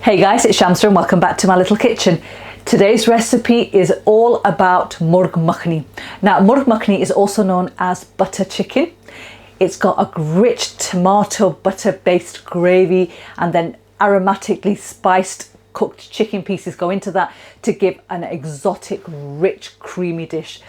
Hey guys, it's Shamsa and welcome back to my little kitchen. Today's recipe is all about Murgh makhani. Now, Murgh makhani is also known as butter chicken. It's got a rich tomato butter based gravy and then aromatically spiced cooked chicken pieces go into that to give an exotic, rich, creamy dish.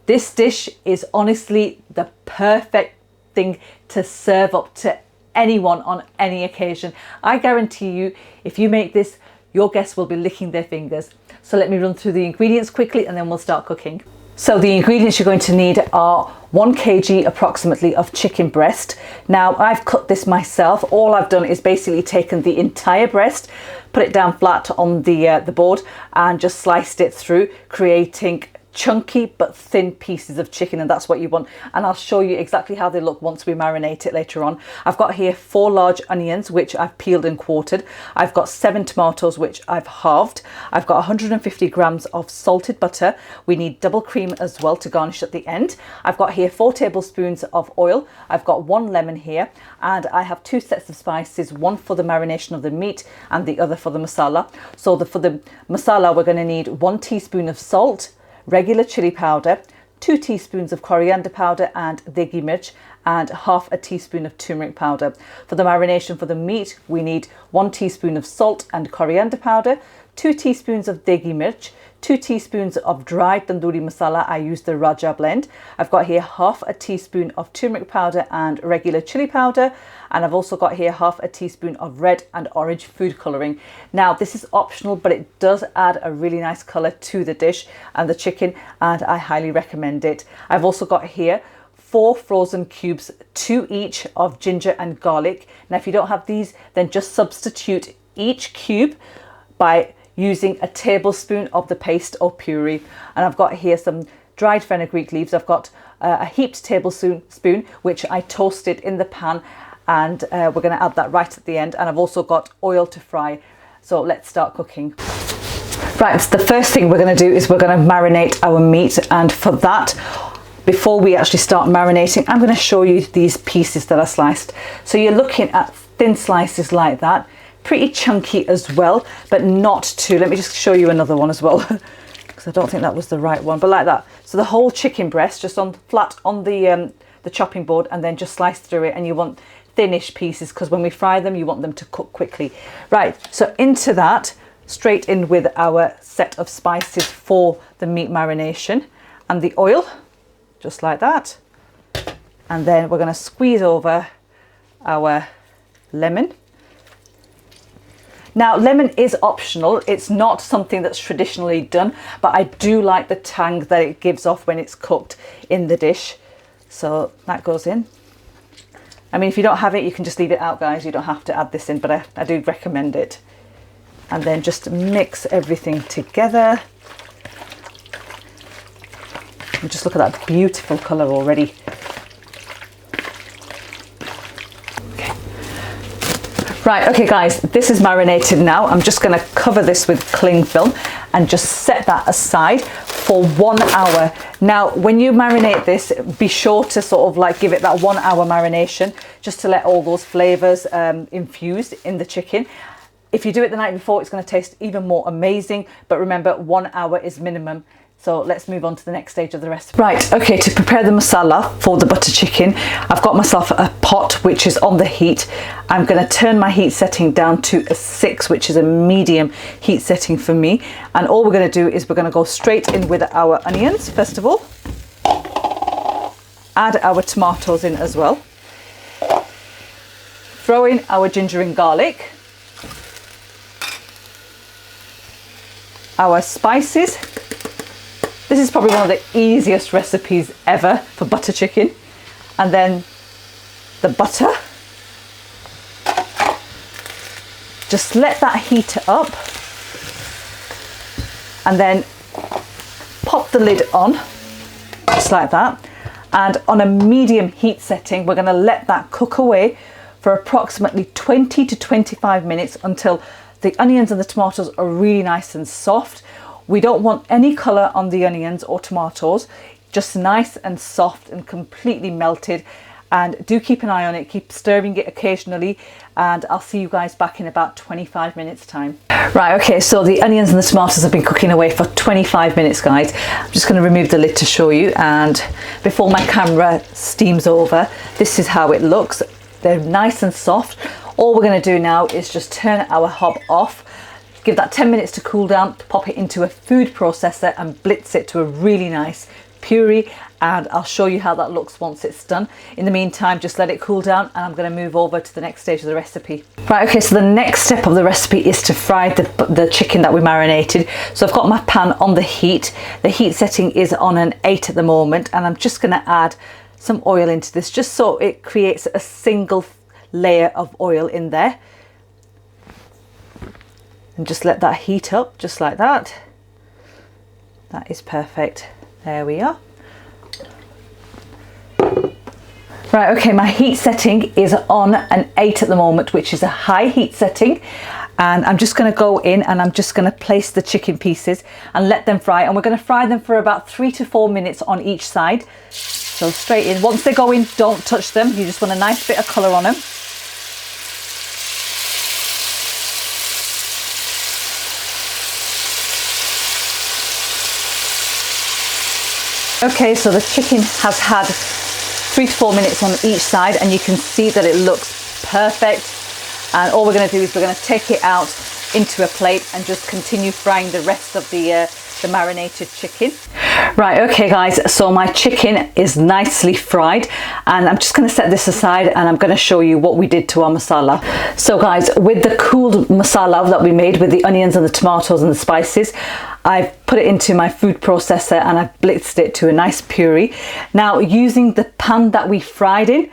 This dish is honestly the perfect thing to serve up to anyone on any occasion. I guarantee you, if you make this, your guests will be licking their fingers. So let me run through the ingredients quickly and then we'll start cooking. So the ingredients you're going to need are 1 kg approximately of chicken breast. Now I've cut this myself. All I've done is basically taken the entire breast, put it down flat on the board and just sliced it through, creating chunky but thin pieces of chicken, and that's what you want, and I'll show you exactly how they look once we marinate it later on. I've got here 4 large onions which I've peeled and quartered. I've got 7 tomatoes which I've halved. I've got 150 grams of salted butter. We need double cream as well to garnish at the end. I've got here 4 tablespoons of oil. I've got 1 lemon here, and I have 2 sets of spices, one for the marination of the meat and the other for the masala. So for the masala we're going to need 1 teaspoon of salt, regular chili powder, 2 teaspoons of coriander powder and deghi mirch, and half a teaspoon of turmeric powder. For the marination for the meat, we need 1 teaspoon of salt and coriander powder, 2 teaspoons of deghi mirch, 2 teaspoons of dried tandoori masala. I use the Rajah Blend. I've got here half a teaspoon of turmeric powder and regular chili powder, and I've also got here half a teaspoon of red and orange food colouring. Now this is optional, but it does add a really nice colour to the dish and the chicken, and I highly recommend it. I've also got here 4 frozen cubes, 2 each of ginger and garlic. Now if you don't have these, then just substitute each cube by using a tablespoon of the paste or puree. And I've got here some dried fenugreek leaves. I've got a heaped tablespoon which I toasted in the pan, and we're going to add that right at the end. And I've also got oil to fry. So let's start cooking. Right, so the first thing we're going to do is we're going to marinate our meat, and for that, before we actually start marinating, I'm going to show you these pieces that are sliced. So you're looking at thin slices like that, pretty chunky as well, but not too. Let me just show you another one as well, because I don't think that was the right one, but like that. So the whole chicken breast just on flat on the chopping board, and then just slice through it, and you want thinnish pieces because when we fry them you want them to cook quickly. Right, so into that, straight in with our set of spices for the meat marination and the oil, just like that. And then we're going to squeeze over our lemon. Now lemon is optional, it's not something that's traditionally done, but I do like the tang that it gives off when it's cooked in the dish. So that goes in. I mean, if you don't have it, you can just leave it out, guys. You don't have to add this in, but I do recommend it. And then just mix everything together. And just look at that beautiful colour already. Right, okay guys, this is marinated now. I'm just going to cover this with cling film and just set that aside for 1 hour. Now, when you marinate this, be sure to sort of like give it that 1 hour marination just to let all those flavours infuse in the chicken. If you do it the night before, it's going to taste even more amazing. But remember, 1 hour is minimum. So let's move on to the next stage of the recipe. Right, okay, to prepare the masala for the butter chicken, I've got myself a pot which is on the heat. I'm going to turn my heat setting down to a 6, which is a medium heat setting for me. And all we're going to do is we're going to go straight in with our onions, first of all. Add our tomatoes in as well. Throw in our ginger and garlic. Our spices. This is probably one of the easiest recipes ever for butter chicken. And then the butter. Just let that heat up. And then pop the lid on, just like that. And on a medium heat setting, we're going to let that cook away for approximately 20 to 25 minutes until the onions and the tomatoes are really nice and soft. We don't want any colour on the onions or tomatoes, just nice and soft and completely melted. And do keep an eye on it, keep stirring it occasionally, and I'll see you guys back in about 25 minutes time. Right, okay, so the onions and the tomatoes have been cooking away for 25 minutes, guys. I'm just going to remove the lid to show you, and before my camera steams over, this is how it looks. They're nice and soft. All we're going to do now is just turn our hob off, give that 10 minutes to cool down, pop it into a food processor and blitz it to a really nice puree, and I'll show you how that looks once it's done. In the meantime, just let it cool down, and I'm going to move over to the next stage of the recipe. Right, okay, so the next step of the recipe is to fry the chicken that we marinated. So I've got my pan on the heat. The heat setting is on an 8 at the moment, and I'm just going to add some oil into this just so it creates a single layer of oil in there. And just let that heat up just like that. That is perfect. There we are. Right, okay, my heat setting is on an 8 at the moment, which is a high heat setting. And I'm just going to go in and I'm just going to place the chicken pieces and let them fry. And we're going to fry them for about 3 to 4 minutes on each side. So straight in. Once they go in, don't touch them. You just want a nice bit of colour on them. Okay, so the chicken has had 3 to 4 minutes on each side, and you can see that it looks perfect. And all we're going to do is we're going to take it out into a plate and just continue frying the rest of the marinated chicken. Right, okay guys, so my chicken is nicely fried, and I'm just going to set this aside and I'm going to show you what we did to our masala. So guys, with the cooled masala that we made with the onions and the tomatoes and the spices, I've put it into my food processor and I've blitzed it to a nice puree. Now, using the pan that we fried in,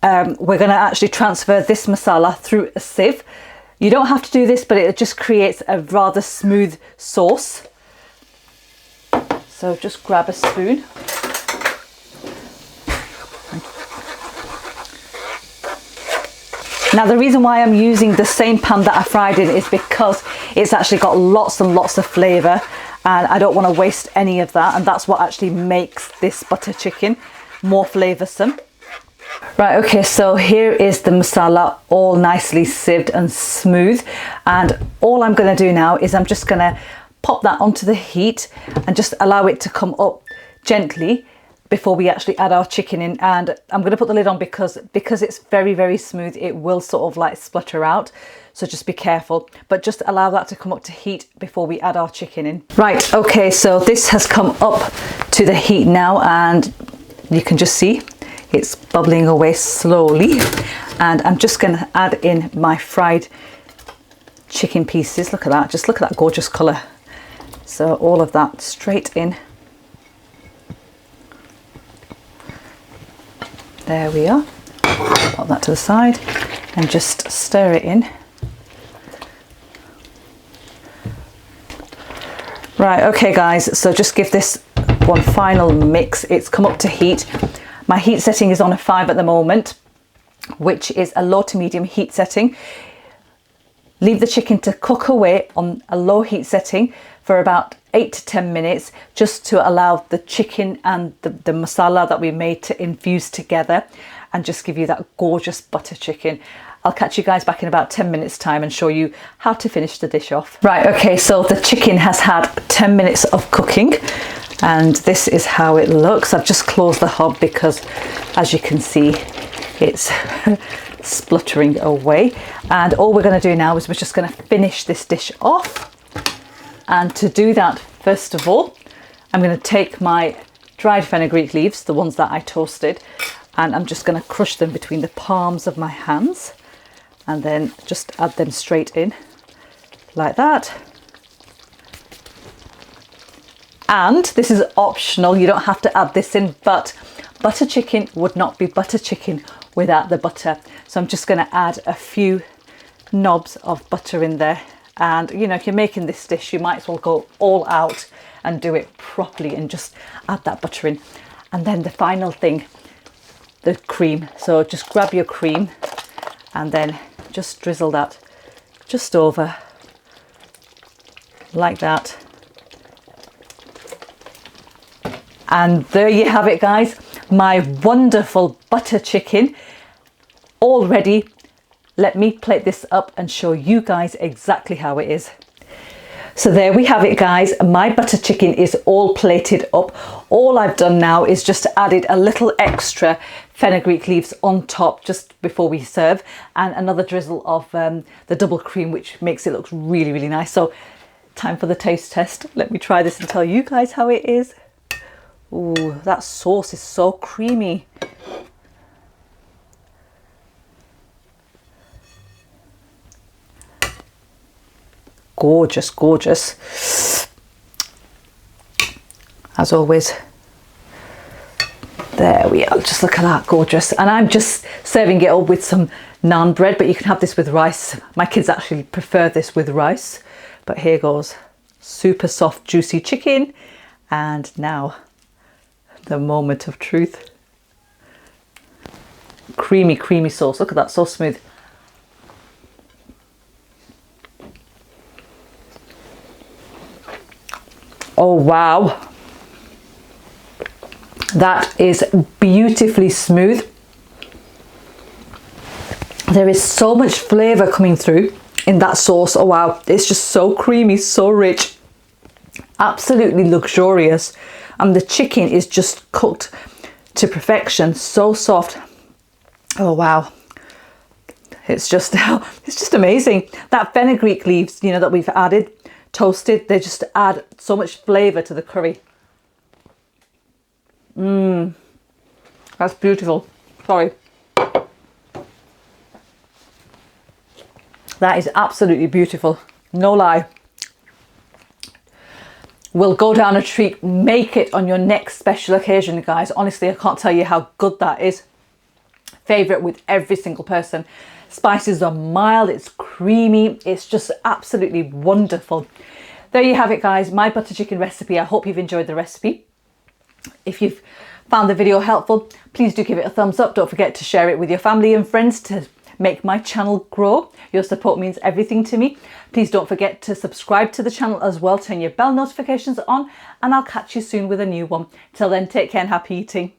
we're going to actually transfer this masala through a sieve. You don't have to do this, but it just creates a rather smooth sauce. So just grab a spoon. Now, the reason why I'm using the same pan that I fried in is because it's actually got lots and lots of flavour, and I don't want to waste any of that, and that's what actually makes this butter chicken more flavoursome. Right, okay, so here is the masala all nicely sieved and smooth, and all I'm going to do now is I'm just going to pop that onto the heat and just allow it to come up gently before we actually add our chicken in. And I'm going to put the lid on because it's very, very smooth, it will sort of like splutter out, so just be careful, but just allow that to come up to heat before we add our chicken in. Right, okay, so this has come up to the heat now, and you can just see it's bubbling away slowly, and I'm just going to add in my fried chicken pieces. Look at that, just look at that gorgeous colour. So all of that straight in. There we are. Pop that to the side and just stir it in. Right, okay guys, so just give this one final mix. It's come up to heat. My heat setting is on a 5 at the moment, which is a low to medium heat setting. Leave the chicken to cook away on a low heat setting for about 8 to 10 minutes, just to allow the chicken and the masala that we made to infuse together and just give you that gorgeous butter chicken. I'll catch you guys back in about 10 minutes time and show you how to finish the dish off. Right, okay, so the chicken has had 10 minutes of cooking, and this is how it looks. I've just closed the hob because, as you can see, it's spluttering away. And all we're going to do now is we're just going to finish this dish off. And to do that, first of all, I'm going to take my dried fenugreek leaves, the ones that I toasted, and I'm just going to crush them between the palms of my hands and then just add them straight in like that. And this is optional, you don't have to add this in, but butter chicken would not be butter chicken without the butter. So I'm just going to add a few knobs of butter in there. And you know, if you're making this dish, you might as well go all out and do it properly and just add that butter in. And then the final thing, the cream. So just grab your cream and then just drizzle that just over like that. And there you have it, guys. my wonderful butter chicken all ready. Let me plate this up and show you guys exactly how it is. So there we have it, guys. My butter chicken is all plated up. All I've done now is just added a little extra fenugreek leaves on top just before we serve, and another drizzle of the double cream, which makes it look really, really nice. So time for the taste test. Let me try this and tell you guys how it is. Ooh, that sauce is so creamy. Gorgeous, gorgeous. As always. There we are, just look at that, gorgeous. And I'm just serving it up with some naan bread, but you can have this with rice. My kids actually prefer this with rice, but here goes. Super soft, juicy chicken. And now, the moment of truth. Creamy, creamy sauce. Look at that, so smooth. Oh wow, that is beautifully smooth. There is so much flavour coming through in that sauce. Oh wow, it's just so creamy, so rich, absolutely luxurious. And the chicken is just cooked to perfection, so soft. Oh wow, it's just amazing. That fenugreek leaves, you know, that we've added, toasted, they just add so much flavour to the curry. That's beautiful. Sorry. That is absolutely beautiful. No lie. Will go down a treat. Make it on your next special occasion, guys. Honestly, I can't tell you how good that is. Favourite with every single person. Spices are mild, it's creamy, it's just absolutely wonderful. There you have it, guys, my butter chicken recipe. I hope you've enjoyed the recipe. If you've found the video helpful, please do give it a thumbs up. Don't forget to share it with your family and friends to make my channel grow. Your support means everything to me. Please don't forget to subscribe to the channel as well. Turn your bell notifications on, and I'll catch you soon with a new one. Till then, take care and happy eating.